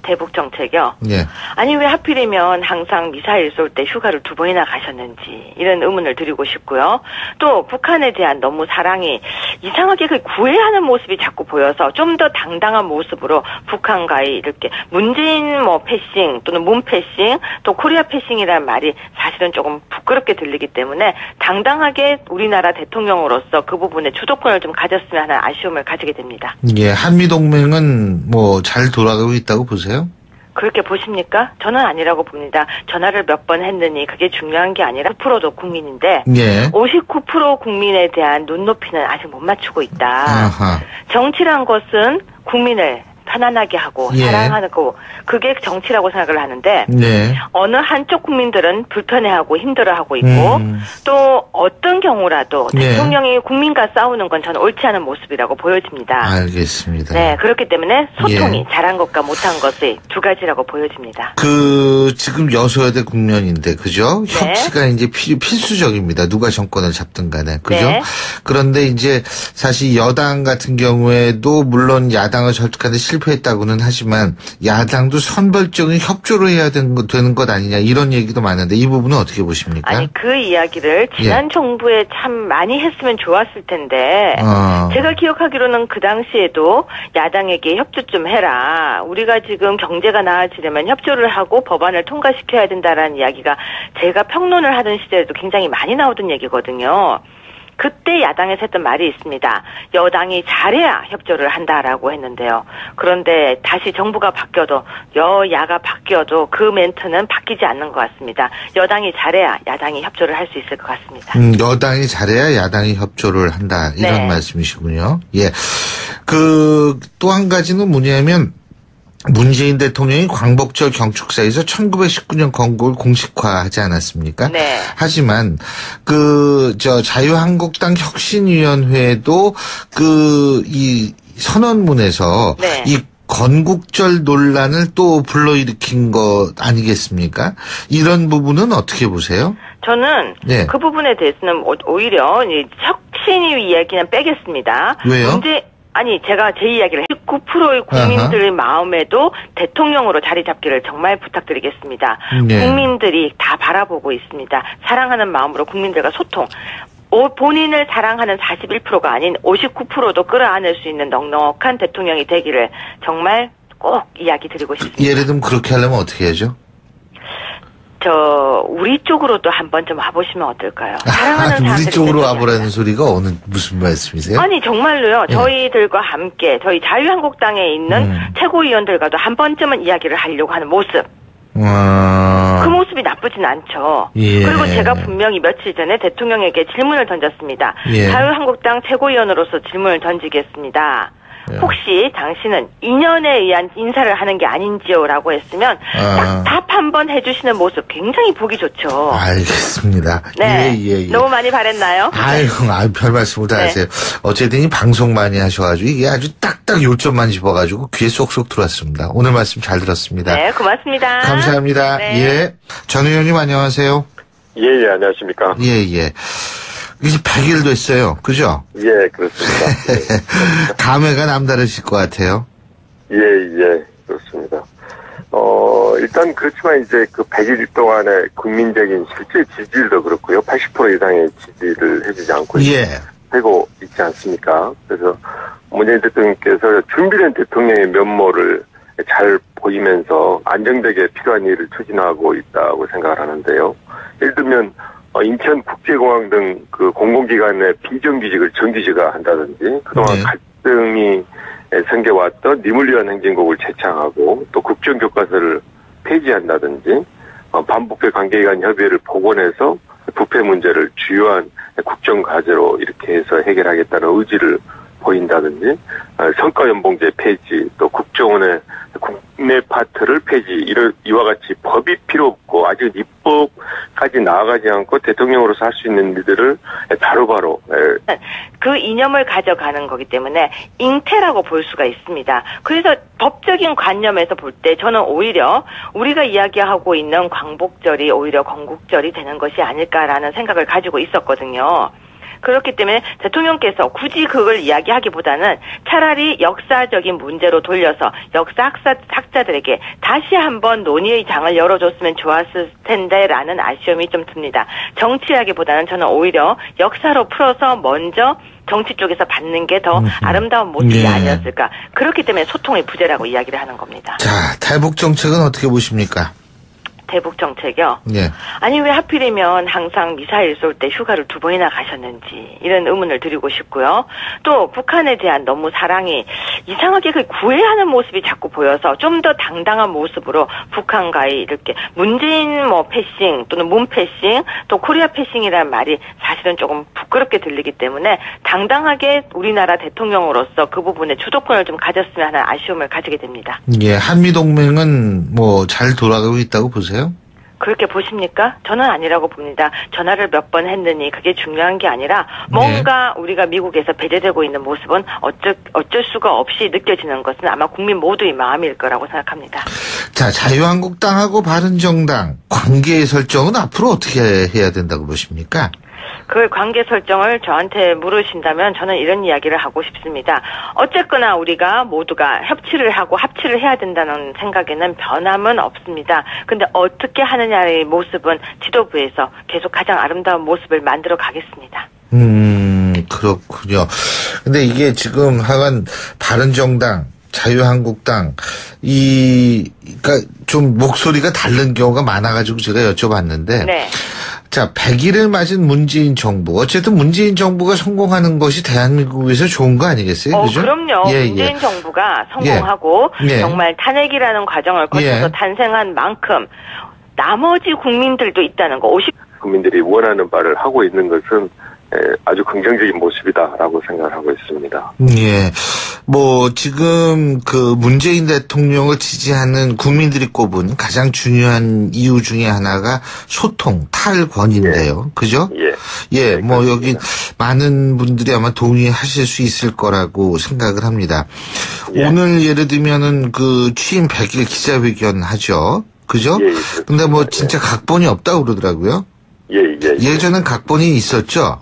대북 정책이요? 예. 아니 왜 하필이면 항상 미사일 쏠 때 휴가를 2번이나 가셨는지 이런 의문을 드리고 싶고요. 또 북한에 대한 너무 사랑이 이상하게 그 구애하는 모습이 자꾸 보여서 좀 더 당당한 모습으로 북한과의 이렇게 문재인 뭐 패싱 또는 문 패싱 또 코리아 패싱이라는 말이 사실은 조금 부끄럽게 들리기 때문에 당당하게 우리나라 대통령으로서 그 부분에 주도권을 좀 가졌으면 하는 아쉬움을 가지게 됩니다. 예, 한미동맹은 뭐 잘 돌아가고 있다고 보세요? 그렇게 보십니까? 저는 아니라고 봅니다. 전화를 몇 번 했느니 그게 중요한 게 아니라 9%도 국민인데 예. 59% 국민에 대한 눈높이는 아직 못 맞추고 있다. 아하. 정치란 것은 국민을 편안하게 하고 예. 사랑하는 거 그게 정치라고 생각을 하는데 네. 어느 한쪽 국민들은 불편해하고 힘들어하고 있고 또 어떤 경우라도 네. 대통령이 국민과 싸우는 건 저는 옳지 않은 모습이라고 보여집니다. 알겠습니다. 네, 그렇기 때문에 소통이 예. 잘한 것과 못한 것의 두 가지라고 보여집니다. 지금 여소야대 국면인데 그죠? 네. 협치가 이제 필수적입니다. 누가 정권을 잡든 간에 그죠? 네. 그런데 이제 사실 여당 같은 경우에도 물론 야당을 설득하는데 실패했다고는 하지만 야당도 선별적인 협조를 해야 되는 것 아니냐 이런 얘기도 많은데 이 부분은 어떻게 보십니까? 아니 그 이야기를 지난 예. 정부에 참 많이 했으면 좋았을 텐데 제가 기억하기로는 그 당시에도 야당에게 협조 좀 해라. 우리가 지금 경제가 나아지려면 협조를 하고 법안을 통과시켜야 된다라는 이야기가 제가 평론을 하던 시절에도 굉장히 많이 나오던 얘기거든요. 그때 야당에서 했던 말이 있습니다. 여당이 잘해야 협조를 한다라고 했는데요. 그런데 다시 정부가 바뀌어도 여야가 바뀌어도 그 멘트는 바뀌지 않는 것 같습니다. 여당이 잘해야 야당이 협조를 할 수 있을 것 같습니다. 여당이 잘해야 야당이 협조를 한다 이런 네. 말씀이시군요. 예. 또 한 가지는 뭐냐면 문재인 대통령이 광복절 경축사에서 1919년 건국을 공식화하지 않았습니까? 네. 하지만 자유한국당 혁신위원회도 이 선언문에서 네. 이 건국절 논란을 또 불러일으킨 것 아니겠습니까? 이런 부분은 어떻게 보세요? 저는 네. 그 부분에 대해서는 오히려 혁신위 이야기는 빼겠습니다. 왜요? 제가 제 이야기를 19%의 국민들의 마음에도 대통령으로 자리 잡기를 정말 부탁드리겠습니다. 네. 국민들이 다 바라보고 있습니다. 사랑하는 마음으로 국민들과 소통. 본인을 사랑하는 41%가 아닌 59%도 끌어안을 수 있는 넉넉한 대통령이 되기를 정말 꼭 이야기 드리고 싶습니다. 예를 들면 그렇게 하려면 어떻게 해야죠? 우리 쪽으로도 한번 좀 와보시면 어떨까요? 사랑하는 우리 쪽으로 와보라는 소리가 무슨 말씀이세요? 아니, 정말로요. 네. 저희들과 함께, 저희 자유한국당에 있는 최고위원들과도 한 번쯤은 이야기를 하려고 하는 모습. 그 모습이 나쁘진 않죠. 예. 그리고 제가 분명히 며칠 전에 대통령에게 질문을 던졌습니다. 예. 자유한국당 최고위원으로서 질문을 던지겠습니다. 혹시 당신은 인연에 의한 인사를 하는 게 아닌지요라고 했으면 딱 답 한번 해주시는 모습 굉장히 보기 좋죠. 알겠습니다. 네. 예. 너무 많이 바랬나요? 아유, 별 말씀을 다 하세요. 어쨌든 이 방송 많이 하셔가지고 이게 아주 딱딱 요점만 집어가지고 귀에 쏙쏙 들어왔습니다. 오늘 말씀 잘 들었습니다. 네, 고맙습니다. 감사합니다. 네. 예. 전 의원님 안녕하세요. 예, 안녕하십니까. 예. 이제 100일 됐어요. 그죠? 예, 그렇습니다. 감회가 남다르실 것 같아요. 예, 그렇습니다. 일단 그렇지만 이제 그 100일 동안의 국민적인 실제 지지율도 그렇고요. 80% 이상의 지지를 해주지 않고 되고 있지 않습니까? 그래서 문재인 대통령께서 준비된 대통령의 면모를 잘 보이면서 안정되게 필요한 일을 추진하고 있다고 생각을 하는데요. 예를 들면 인천국제공항 등 그 공공기관의 비정규직을 정규직화 한다든지 그동안 갈등이 생겨왔던 니물리한 행진곡을 재창하고 또 국정교과서를 폐지한다든지 반북회 관계기관 협의회를 복원해서 부패 문제를 주요한 국정과제로 이렇게 해서 해결하겠다는 의지를 보인다든지 성과연봉제 폐지 또 국정원의 국내 파트를 폐지 이와 같이 법이 필요 없고 아주 입법 까지 나아가지 않고 대통령으로서 할 수 있는 일들을 바로바로 그 이념을 가져가는 거기 때문에 잉태라고 볼 수가 있습니다. 그래서 법적인 관념에서 볼 때 저는 오히려 우리가 이야기하고 있는 광복절이 오히려 건국절이 되는 것이 아닐까라는 생각을 가지고 있었거든요. 그렇기 때문에 대통령께서 굳이 그걸 이야기하기보다는 차라리 역사적인 문제로 돌려서 역사 학자들에게 다시 한번 논의의 장을 열어줬으면 좋았을 텐데라는 아쉬움이 좀 듭니다. 정치하기보다는 저는 오히려 역사로 풀어서 먼저 정치 쪽에서 받는 게 더 아름다운 모습이 아니었을까. 그렇기 때문에 소통의 부재라고 이야기를 하는 겁니다. 자, 탈북 정책은 어떻게 보십니까? 대북 정책이요? 예. 아니 왜 하필이면 항상 미사일 쏠 때 휴가를 2번이나 가셨는지 이런 의문을 드리고 싶고요. 또 북한에 대한 너무 사랑이 이상하게 그 구애하는 모습이 자꾸 보여서 좀 더 당당한 모습으로 북한과의 이렇게 문재인 패싱 또는 문 패싱 또 코리아 패싱이라는 말이 사실은 조금 부끄럽게 들리기 때문에 당당하게 우리나라 대통령으로서 그 부분에 주도권을 좀 가졌으면 하는 아쉬움을 가지게 됩니다. 예, 한미동맹은 잘 돌아가고 있다고 보세요? 그렇게 보십니까? 저는 아니라고 봅니다. 전화를 몇 번 했느니 그게 중요한 게 아니라 뭔가 우리가 미국에서 배제되고 있는 모습은 어쩔 수가 없이 느껴지는 것은 아마 국민 모두의 마음일 거라고 생각합니다. 자, 자유한국당하고 바른정당 관계 설정은 앞으로 어떻게 해야 된다고 보십니까? 그 관계 설정을 저한테 물으신다면 저는 이런 이야기를 하고 싶습니다. 어쨌거나 우리가 모두가 협치를 하고 합치를 해야 된다는 생각에는 변함은 없습니다. 근데 어떻게 하느냐의 모습은 지도부에서 계속 가장 아름다운 모습을 만들어 가겠습니다. 그렇군요. 근데 이게 지금 하여간 바른정당, 자유한국당, 그러니까 좀 목소리가 다른 경우가 많아가지고 제가 여쭤봤는데. 네. 자, 100일을 맞은 문재인 정부. 어쨌든 문재인 정부가 성공하는 것이 대한민국에서 좋은 거 아니겠어요? 그죠? 그럼요. 문재인 정부가 성공하고 정말 탄핵이라는 과정을 거쳐서 탄생한 만큼 나머지 국민들도 있다는 거. 국민들이 원하는 바를 하고 있는 것은 아주 긍정적인 모습이다라고 생각을 하고 있습니다. 예. 지금 그 문재인 대통령을 지지하는 국민들이 꼽은 가장 중요한 이유 중에 하나가 소통, 탈권인데요. 그죠? 예. 여기 많은 분들이 아마 동의하실 수 있을 거라고 생각을 합니다. 오늘 예를 들면은 그 취임 100일 기자회견 하죠. 그죠? 근데 진짜 각본이 없다고 그러더라고요. 예전엔 각본이 있었죠?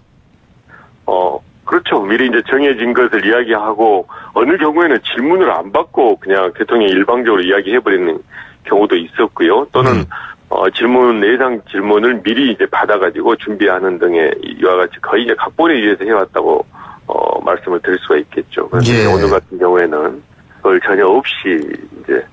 그렇죠. 미리 이제 정해진 것을 이야기하고 어느 경우에는 질문을 안 받고 그냥 대통령이 일방적으로 이야기해버리는 경우도 있었고요. 또는 예상 질문을 미리 이제 받아가지고 준비하는 등의 이와 같이 거의 이제 각본에 의해서 해왔다고 말씀을 드릴 수가 있겠죠. 그런데 오늘 같은 경우에는 그걸 전혀 없이 이제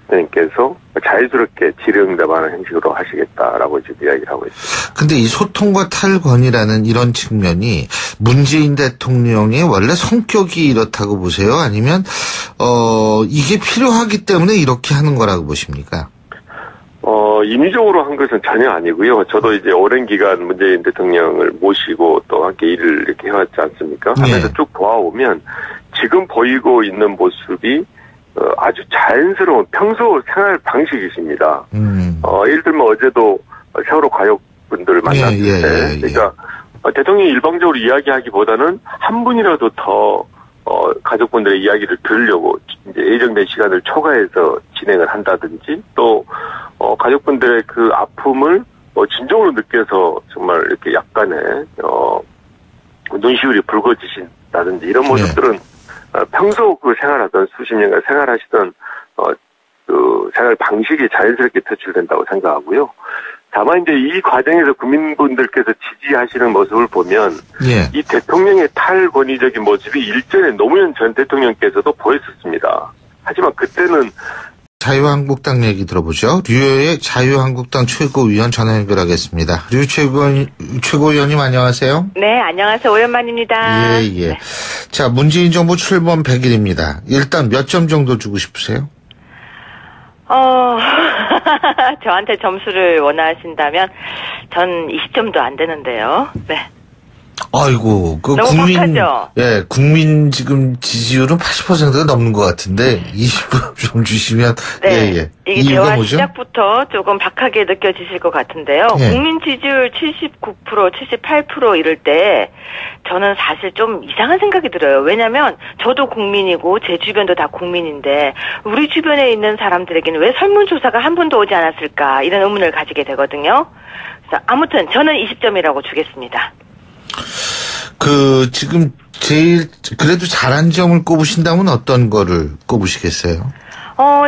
대통령께서 자연스럽게 질의응답하는 형식으로 하시겠다라고 지금 이야기를 하고 있습니다. 근데 이 소통과 탈권이라는 이런 측면이 문재인 대통령의 원래 성격이 이렇다고 보세요? 아니면 이게 필요하기 때문에 이렇게 하는 거라고 보십니까? 인위적으로 한 것은 전혀 아니고요. 저도 이제 오랜 기간 문재인 대통령을 모시고 또 함께 일을 이렇게 해왔지 않습니까? 하면서 쭉 보아오면 지금 보이고 있는 모습이 아주 자연스러운 평소 생활 방식이십니다. 예를 들면 어제도 세월호 가족분들을 만났을 때, 그러니까 대통령이 일방적으로 이야기하기보다는 한 분이라도 더 가족분들의 이야기를 들으려고 이제 예정된 시간을 초과해서 진행을 한다든지 또 가족분들의 그 아픔을 진정으로 느껴서 정말 이렇게 약간의 눈시울이 붉어지신다든지 이런 모습들은 평소 그 생활하던 수십 년간 생활하시던 그 생활 방식이 자연스럽게 표출된다고 생각하고요. 다만 이제 이 과정에서 국민분들께서 지지하시는 모습을 보면 이 대통령의 탈권위적인 모습이 일전에 노무현 전 대통령께서도 보였었습니다. 하지만 그때는 자유한국당 얘기 들어보죠. 류호의 자유한국당 최고위원 전화 연결하겠습니다. 류 최고위원님 안녕하세요. 네, 안녕하세요. 오랜만입니다. 예. 네. 자, 문재인 정부 출범 100일입니다. 일단 몇 점 정도 주고 싶으세요? 저한테 점수를 원하신다면 전 20점도 안 되는데요. 네. 아이고, 그 너무 국민, 박하죠? 예, 국민 지금 지지율은 80%가 넘는 것 같은데, 20% 좀 주시면, 네. 예, 예. 이게 대화 뭐죠? 시작부터 조금 박하게 느껴지실 것 같은데요. 예. 국민 지지율 79%, 78% 이럴 때, 저는 사실 좀 이상한 생각이 들어요. 왜냐면, 저도 국민이고, 제 주변도 다 국민인데, 우리 주변에 있는 사람들에게는 왜 설문조사가 한 번도 오지 않았을까, 이런 의문을 가지게 되거든요. 그래서 아무튼, 저는 20점이라고 주겠습니다. 지금 제일 그래도 잘한 점을 꼽으신다면 어떤 거를 꼽으시겠어요?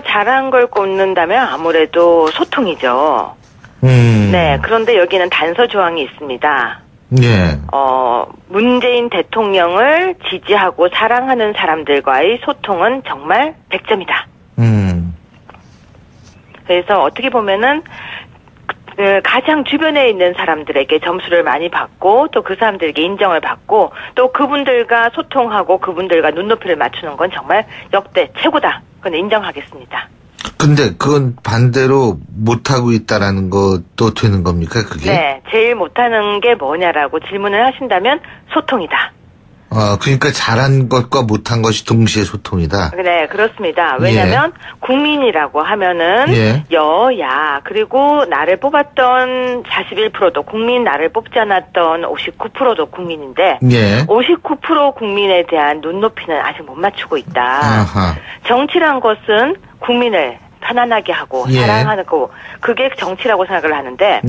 잘한 걸 꼽는다면 아무래도 소통이죠. 네, 그런데 여기는 단서 조항이 있습니다. 예. 문재인 대통령을 지지하고 사랑하는 사람들과의 소통은 정말 100점이다. 그래서 어떻게 보면은 가장 주변에 있는 사람들에게 점수를 많이 받고 또 그 사람들에게 인정을 받고 또 그분들과 소통하고 그분들과 눈높이를 맞추는 건 정말 역대 최고다. 그건 인정하겠습니다. 근데 그건 반대로 못하고 있다라는 것도 되는 겁니까, 그게? 네. 제일 못하는 게 뭐냐라고 질문을 하신다면 소통이다. 그러니까 잘한 것과 못한 것이 동시에 소통이다. 네, 그렇습니다. 왜냐면 국민이라고 하면은 여야 그리고 나를 뽑았던 41%도 국민, 나를 뽑지 않았던 59%도 국민인데 59% 국민에 대한 눈높이는 아직 못 맞추고 있다. 아하. 정치란 것은 국민을 편안하게 하고 사랑하는 거 그게 정치라고 생각을 하는데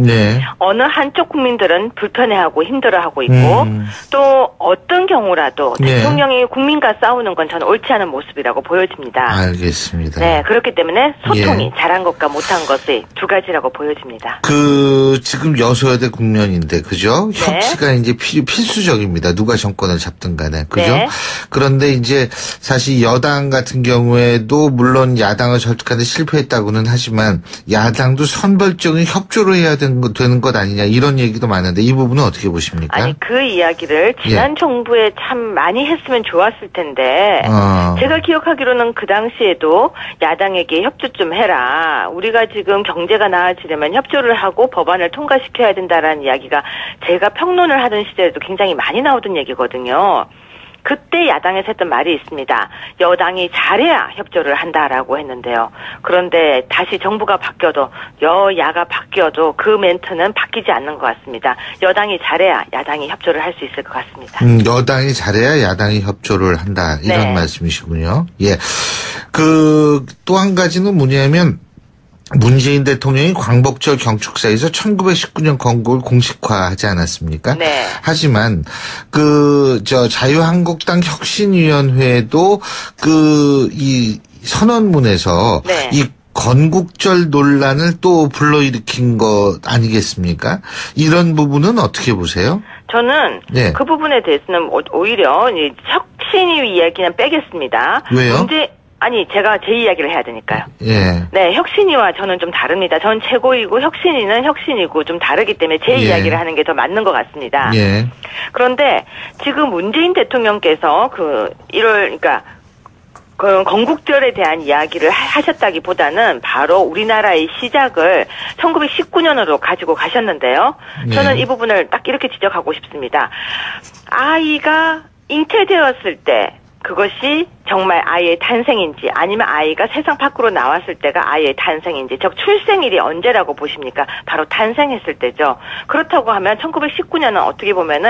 어느 한쪽 국민들은 불편해하고 힘들어하고 있고 또 어떤 경우라도 대통령이 국민과 싸우는 건 저는 옳지 않은 모습이라고 보여집니다. 알겠습니다. 네, 그렇기 때문에 소통이 잘한 것과 못한 것의 두 가지라고 보여집니다. 지금 여소야대 국면인데 그죠? 협치가 이제 필수적입니다. 누가 정권을 잡든 간에 그죠? 그런데 이제 사실 여당 같은 경우에도 물론 야당을 설득하는데 실패했다고는 하지만 야당도 선별적인 협조를 해야 되는 것 아니냐 이런 얘기도 많은데 이 부분은 어떻게 보십니까? 아니 그 이야기를 지난 정부에 참 많이 했으면 좋았을 텐데 제가 기억하기로는 그 당시에도 야당에게 협조 좀 해라. 우리가 지금 경제가 나아지려면 협조를 하고 법안을 통과시켜야 된다라는 이야기가 제가 평론을 하던 시절에도 굉장히 많이 나오던 얘기거든요. 그때 야당에서 했던 말이 있습니다. 여당이 잘해야 협조를 한다라고 했는데요. 그런데 다시 정부가 바뀌어도 여야가 바뀌어도 그 멘트는 바뀌지 않는 것 같습니다. 여당이 잘해야 야당이 협조를 할 수 있을 것 같습니다. 여당이 잘해야 야당이 협조를 한다 이런 말씀이시군요. 예. 또 한 가지는 뭐냐면 문재인 대통령이 광복절 경축사에서 1919년 건국을 공식화하지 않았습니까? 네. 하지만 자유한국당 혁신위원회도 이 선언문에서 이 건국절 논란을 또 불러일으킨 것 아니겠습니까? 이런 부분은 어떻게 보세요? 저는 그 부분에 대해서는 오히려 혁신위 이야기는 빼겠습니다. 왜요? 제가 제 이야기를 해야 되니까요. 네, 혁신위와 저는 좀 다릅니다. 전 최고이고 혁신위는 혁신이고 좀 다르기 때문에 제 이야기를 하는 게 더 맞는 것 같습니다. 그런데 지금 문재인 대통령께서 건국절에 대한 이야기를 하셨다기보다는 바로 우리나라의 시작을 1919년으로 가지고 가셨는데요. 저는 이 부분을 딱 이렇게 지적하고 싶습니다. 아이가 잉태되었을 때 그것이 정말 아이의 탄생인지 아니면 아이가 세상 밖으로 나왔을 때가 아이의 탄생인지 즉 출생일이 언제라고 보십니까? 바로 탄생했을 때죠. 그렇다고 하면 1919년은 어떻게 보면은